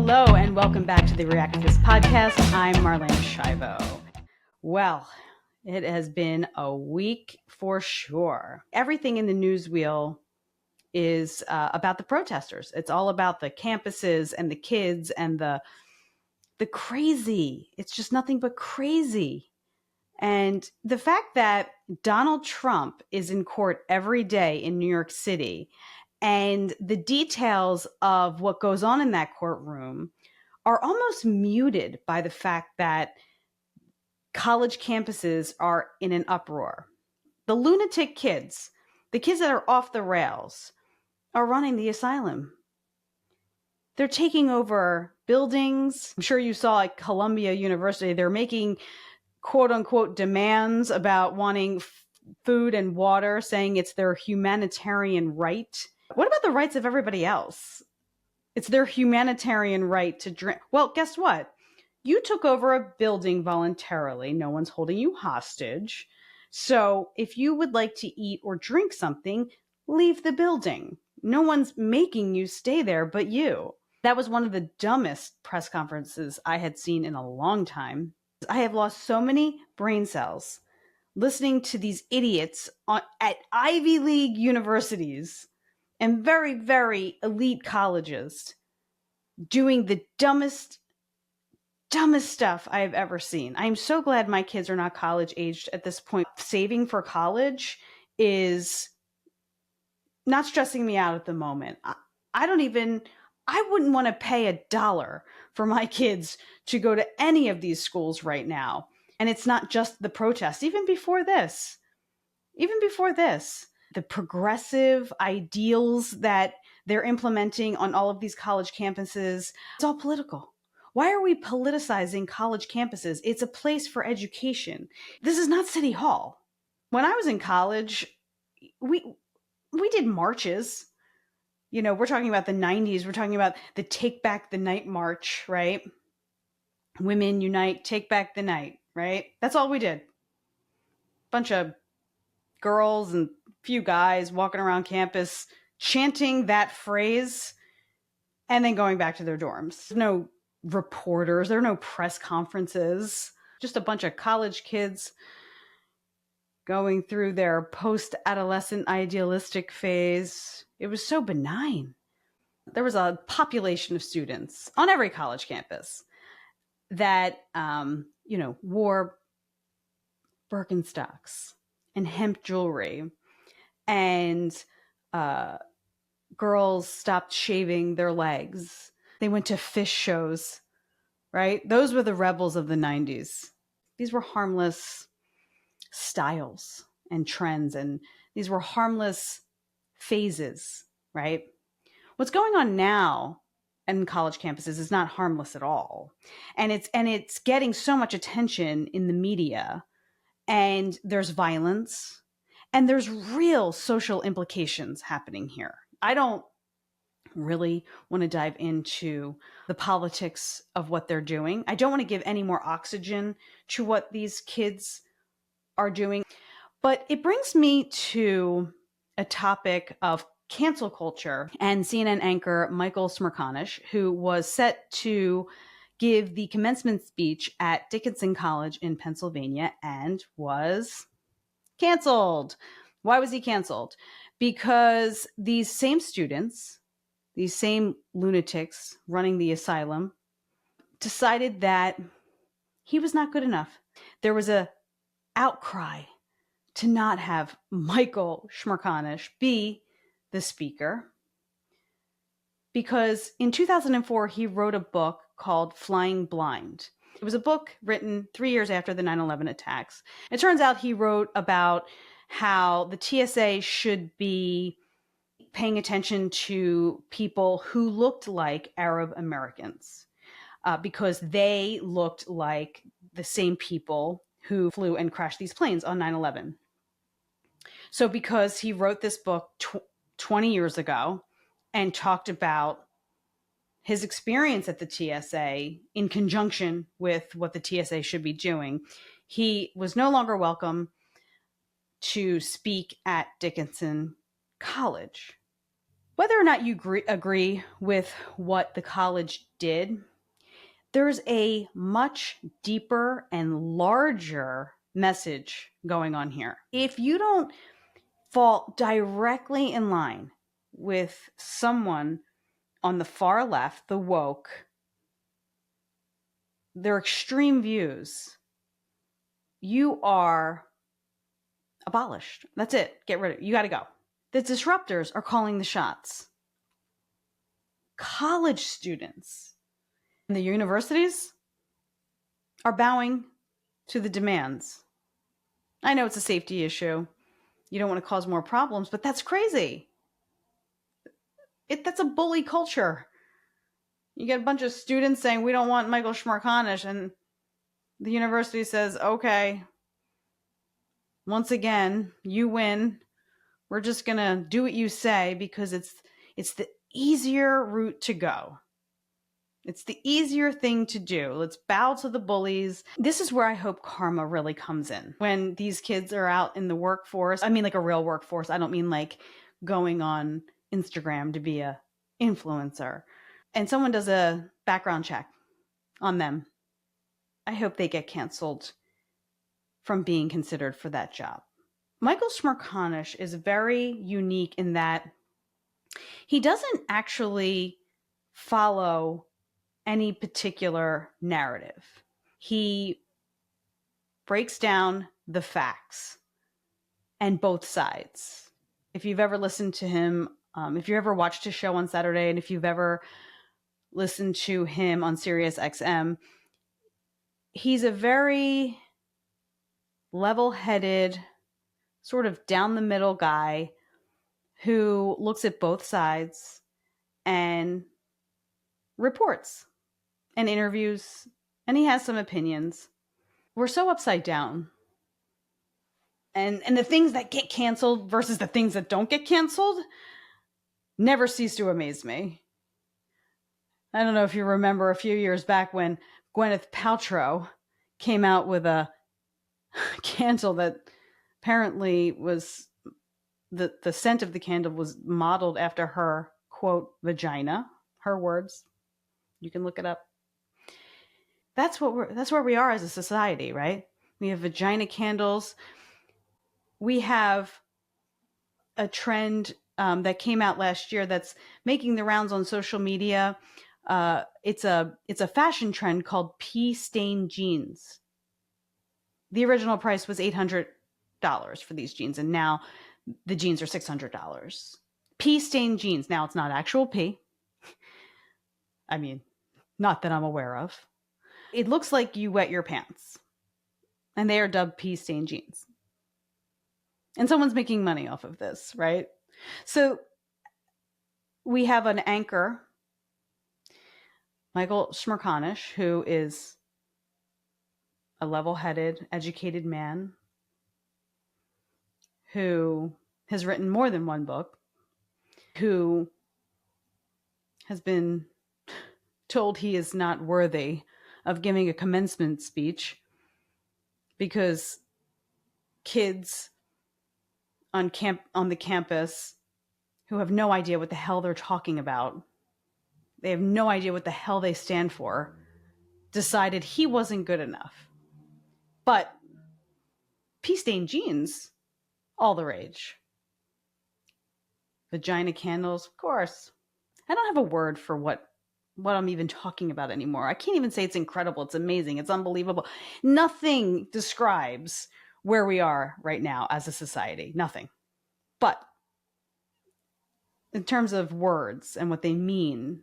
Hello and welcome back to the Reactivist Podcast. I'm Marlene Shivo. Well, it has been a week for sure. Everything in the news wheel is about the protesters. It's all about the campuses and the kids and the crazy. It's just nothing but crazy. And the fact that Donald Trump is in court every day in New York City and the details of what goes on in that courtroom are almost muted by the fact that college campuses are in an uproar. The lunatic kids, the kids that are off the rails, are running the asylum. They're taking over buildings. I'm sure you saw at Columbia University, they're making quote unquote demands about wanting food and water, saying it's their humanitarian right. What about the rights of everybody else? It's their humanitarian right to drink. Well, guess what? You took over a building voluntarily. No one's holding you hostage. So if you would like to eat or drink something, leave the building. No one's making you stay there but you. That was one of the dumbest press conferences I had seen in a long time. I have lost so many brain cells listening to these idiots at Ivy League universities and very, very elite colleges doing the dumbest stuff I have ever seen. I'm so glad my kids are not college aged at this point. Saving for college is not stressing me out at the moment. I wouldn't want to pay $1 for my kids to go to any of these schools right now. And it's not just the protests. Even before this, the progressive ideals that they're implementing on all of these college campuses, it's all political. Why are we politicizing college campuses? It's a place for education. This is not City Hall. When I was in college, we did marches. You know, we're talking about the 90s. We're talking about the Take Back the Night march, right? Women unite, take back the night, right? That's all we did. Bunch of girls and few guys walking around campus chanting that phrase and then going back to their dorms. There's no reporters, there are no press conferences, just a bunch of college kids going through their post-adolescent idealistic phase. It was so benign. There was a population of students on every college campus that, wore Birkenstocks and hemp jewelry, and girls stopped shaving their legs. They went to fish shows, right? Those were the rebels of the 90s. These were harmless styles and trends, and these were harmless phases, right? What's going on now in college campuses is not harmless at all. And it's getting so much attention in the media, and there's violence, and there's real social implications happening here. I don't really want to dive into the politics of what they're doing. I don't want to give any more oxygen to what these kids are doing. But it brings me to a topic of cancel culture and CNN anchor Michael Smerconish, who was set to give the commencement speech at Dickinson College in Pennsylvania and was canceled. Why was he canceled? Because these same students, these same lunatics running the asylum, decided that he was not good enough. There was a outcry to not have Michael Smerconish be the speaker, because in 2004, he wrote a book called Flying Blind. It was a book written 3 years after the 9/11 attacks. It turns out he wrote about how the TSA should be paying attention to people who looked like Arab Americans, because they looked like the same people who flew and crashed these planes on 9/11. So because he wrote this book 20 years ago and talked about his experience at the TSA in conjunction with what the TSA should be doing, he was no longer welcome to speak at Dickinson College. Whether or not you agree with what the college did, there's a much deeper and larger message going on here. If you don't fall directly in line with someone on the far left, the woke, their extreme views, you are abolished. That's it. Get rid of it. You got to go. The disruptors are calling the shots. College students and the universities are bowing to the demands. I know it's a safety issue. You don't want to cause more problems, but that's crazy. That's a bully culture. You get a bunch of students saying, we don't want Michael Smerconish, and the university says, okay, once again, you win. We're just going to do what you say because it's the easier route to go. It's the easier thing to do. Let's bow to the bullies. This is where I hope karma really comes in. When these kids are out in the workforce, I mean like a real workforce. I don't mean like going on Instagram to be a influencer. And someone does a background check on them. I hope they get canceled from being considered for that job. Michael Smerconish is very unique in that he doesn't actually follow any particular narrative. He breaks down the facts and both sides. If you've ever listened to him, if you ever watched his show on Saturday, and if you've ever listened to him on Sirius XM, he's a very level-headed, sort of down-the-middle guy who looks at both sides and reports and interviews, and he has some opinions. We're so upside down. And the things that get canceled versus the things that don't get canceled never cease to amaze me. I don't know if you remember a few years back when Gwyneth Paltrow came out with a candle that apparently was the scent of the candle was modeled after her, quote, vagina, her words. You can look it up. That's where we are as a society, right? We have vagina candles. We have a trend that came out last year that's making the rounds on social media. It's a fashion trend called Peain Jeans. The original price was $800 for these jeans, and now the jeans are $600. Peain Jeans. Now, it's not actual pee. I mean, not that I'm aware of. It looks like you wet your pants, and they are dubbed Peain Jeans. And someone's making money off of this, right? So we have an anchor, Michael Smerconish, who is a level-headed, educated man who has written more than one book, who has been told he is not worthy of giving a commencement speech because kids on the campus who have no idea what the hell they're talking about, they have no idea what the hell they stand for, decided he wasn't good enough. But Peain Jeans, all the rage. Vagina candles, of course. I don't have a word for what I'm even talking about anymore. I can't even say it's incredible, it's amazing, it's unbelievable. Nothing describes where we are right now as a society. Nothing. But in terms of words and what they mean,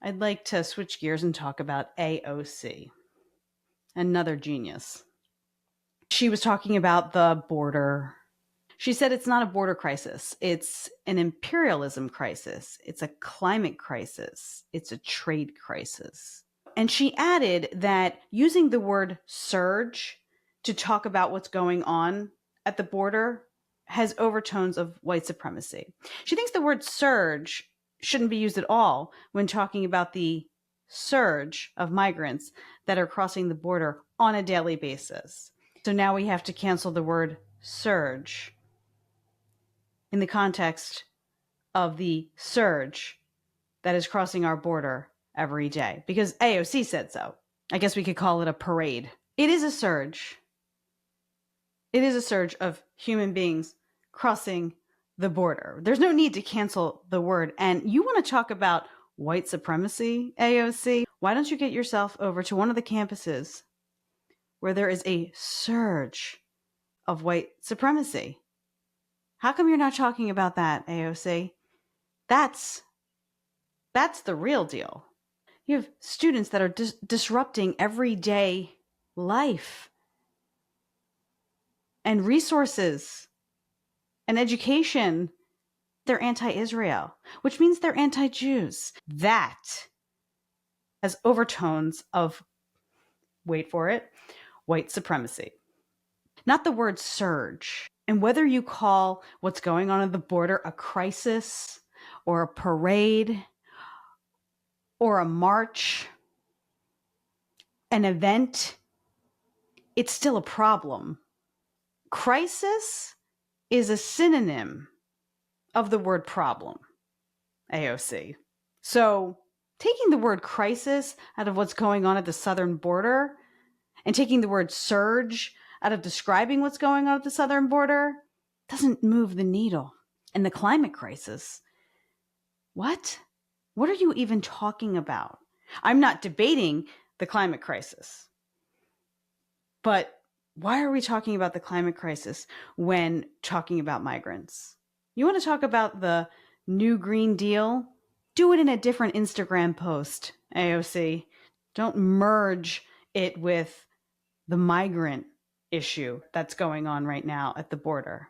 I'd like to switch gears and talk about AOC, another genius. She was talking about the border. She said it's not a border crisis. It's an imperialism crisis. It's a climate crisis. It's a trade crisis. And she added that using the word surge to talk about what's going on at the border has overtones of white supremacy. She thinks the word surge shouldn't be used at all when talking about the surge of migrants that are crossing the border on a daily basis. So now we have to cancel the word surge in the context of the surge that is crossing our border every day because AOC said so. I guess we could call it a parade. It is a surge. It is a surge of human beings crossing the border. There's no need to cancel the word. And you want to talk about white supremacy, AOC? Why don't you get yourself over to one of the campuses where there is a surge of white supremacy? How come you're not talking about that, AOC? That's the real deal. You have students that are disrupting everyday life and resources and education. They're anti-Israel, which means they're anti-Jews. That has overtones of, wait for it, white supremacy. Not the word surge. And whether you call what's going on at the border a crisis or a parade or a march, an event, it's still a problem. Crisis is a synonym of the word problem, AOC. So taking the word crisis out of what's going on at the southern border and taking the word surge out of describing what's going on at the southern border doesn't move the needle. And the climate crisis, what? What are you even talking about? I'm not debating the climate crisis. But why are we talking about the climate crisis when talking about migrants? You want to talk about the new Green Deal? Do it in a different Instagram post, AOC. Don't merge it with the migrant issue that's going on right now at the border.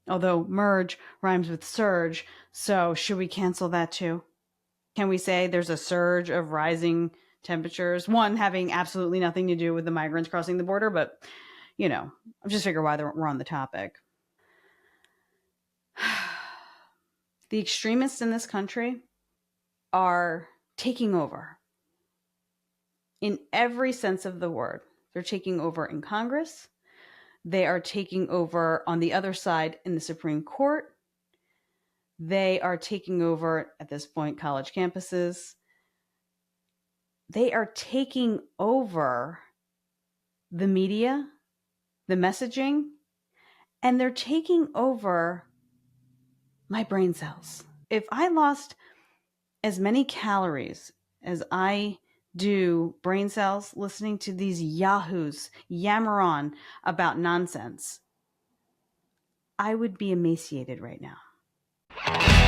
Although merge rhymes with surge, so should we cancel that too? Can we say there's a surge of rising temperatures, one having absolutely nothing to do with the migrants crossing the border, but, you know, I'm just figuring why we're on the topic. The extremists in this country are taking over in every sense of the word. They're taking over in Congress. They are taking over on the other side in the Supreme Court. They are taking over, at this point, college campuses. They are taking over the media, the messaging, and they're taking over my brain cells. If I lost as many calories as I do brain cells listening to these yahoos yammer on about nonsense, I would be emaciated right now.